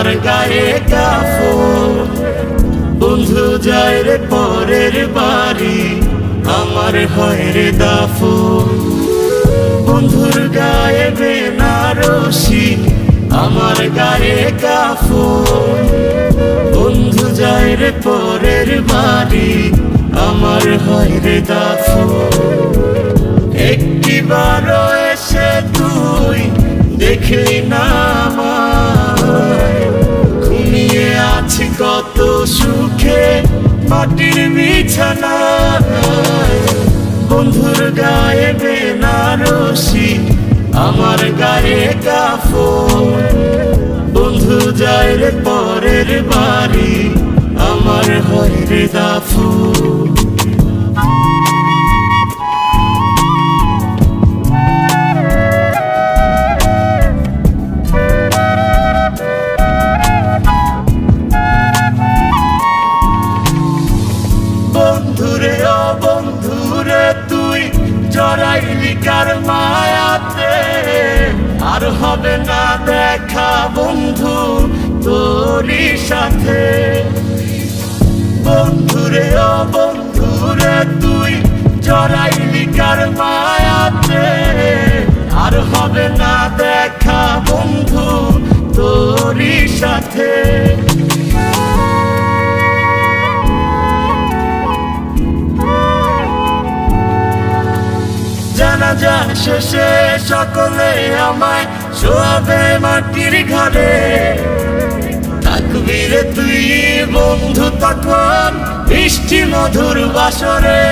আমার গায়ে কাফন। বন্ধু যায় রে পরের বাড়ি, আমার হয় রে দাফন। বন্ধুর গায়ে বেনারসি, আমার গায়ে কাফন। বন্ধু যায় রে পরের বাড়ি, আমার হয় রে দাফন। একটিবারও এসে তুই দেখলি না আমায়, ঘুমিয়ে আছি কত সুখে মাটির বিছানায়। বন্ধুর গায়ে বেনারসি, আমার গায়ে কাফন। বন্ধু যায় রে পরের বাড়ি, আমার হয় রে দাফন। বন্ধুরে ও বন্ধুরে তুই জড়াইলি কার মায়াতে, আর হবে না দেখা বন্ধু তোরই সাথে। বন্ধুরে ও বন্ধুরে তুই জড়াইলি কার মায়াতে, আর হবে না দেখা বন্ধু তোরই সাথে। জানাজা শেষে সকলে আমায় শোয়াবে মাটির ঘরে, থাকবি রে তুই বন্ধু তখন মিষ্টি মধুর বাসরে।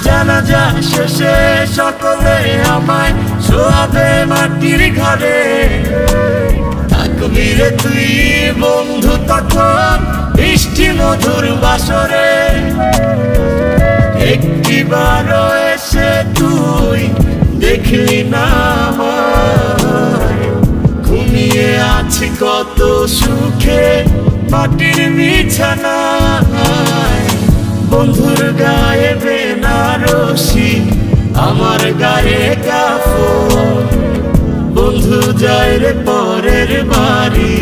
জানাজা শেষে সকলে আমায় শোয়াবে মাটির ঘরে, থাকবি রে তুই বন্ধু তখন মিষ্টি মধুর বাসরে। একটিবারও এসে তুই দেখলি না আমায়, ঘুমিয়ে আছি কত সুখে মাটির বিছানায়। বন্ধুর গায়ে বেনারসি, আমার গায়ে কাফন। বন্ধু যায় রে পরের বাড়ি,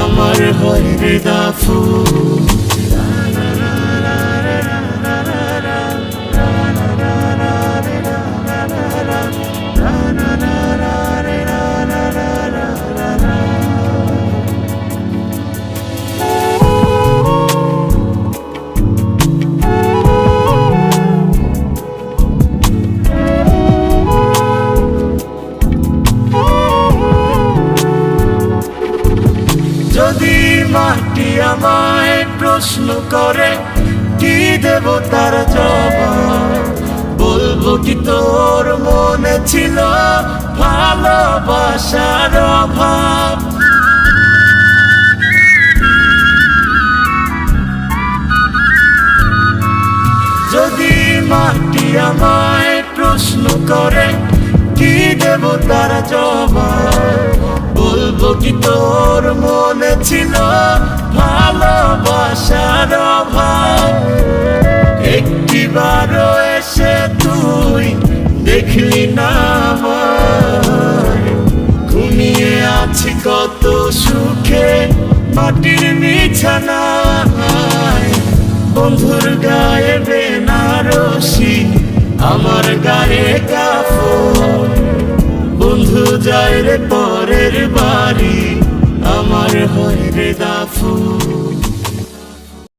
আমার হয় রে দাফন। যদি মাটি আমায় প্রশ্ন করে কি দেব তার জবাব, বলবো কি তোর মনে ছিল ভালোবাসার অভাব। যদি মাটি আমায় প্রশ্ন করে কি দেব তার জবাব, বলবো কি তোর মনে ছিল ভালোবাসার অভাব। একটিবারও এসে তুই দেখলি না আমায়, ঘুমিয়ে আছি কত সুখে মাটির বিছানায়। বন্ধুর গায়ে বেনারসি, আমার গায়ে কাফন। বন্ধু যায় রে পরের বাড়ি, আমার হয় রে দাফন।